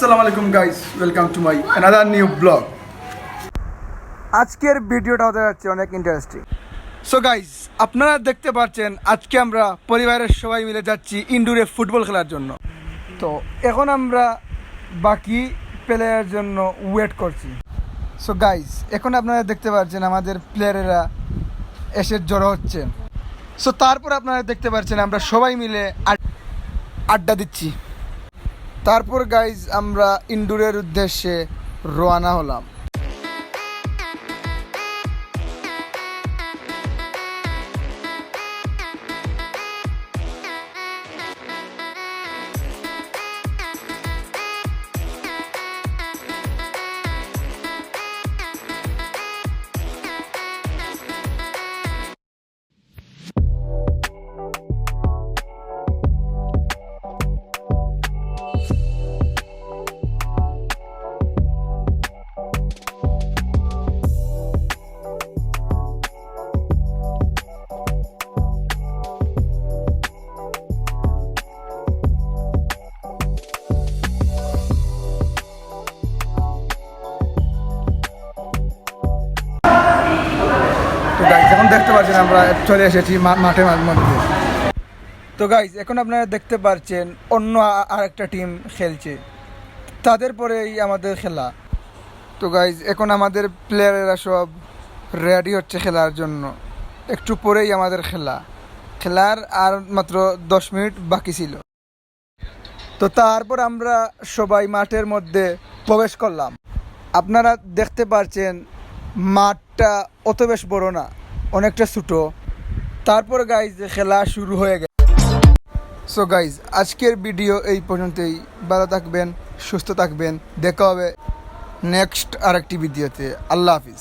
আসসালামু আলাইকুম guys, welcome to my another new blog. আজকের ভিডিওটা হতে যাচ্ছে অনেক ইন্টারেস্টিং। সো গাইস, আপনারা দেখতে পাচ্ছেন আজকে আমরা পরিবারের সবাই মিলে যাচ্ছি ইনডোরে ফুটবল খেলার জন্য। তো এখন আমরা বাকি প্লেয়ারের জন্য ওয়েট করছি। সো গাইস, এখন আপনারা দেখতে পাচ্ছেন আমাদের প্লেয়ারেরা এসে জড়ো হচ্ছে। সো তারপর আপনারা দেখতে পাচ্ছেন আমরা সবাই মিলে আড্ডা দিচ্ছি। তারপর গাইজ আমরা ইনডোরের উদ্দেশ্যে রওনা হলাম। তো গাইজ এখন দেখতে পাচ্ছেন আমরা চলে এসেছি মাঠের মধ্যে। তো গাইজ এখন আপনারা দেখতে পাচ্ছেন অন্য আরেকটা টিম খেলছে, তাদের পরেই আমাদের খেলা। তো গাইজ এখন আমাদের প্লেয়ারেরা সব রেডি হচ্ছে খেলার জন্য। একটু পরেই আমাদের খেলার আর মাত্র 10 মিনিট বাকি ছিল। তো তারপর আমরা সবাই মাঠের মধ্যে প্রবেশ করলাম। আপনারা দেখতে পাচ্ছেন মাঠটা অত বেশ বড় না, অনেকটা ছোটো। তারপর গাইজ খেলা শুরু হয়ে গেল। সো গাইজ আজকের ভিডিও এই পর্যন্তই। ভালো থাকবেন, সুস্থ থাকবেন, দেখা হবে নেক্সট আরেকটি ভিডিওতে। আল্লাহ হাফিজ।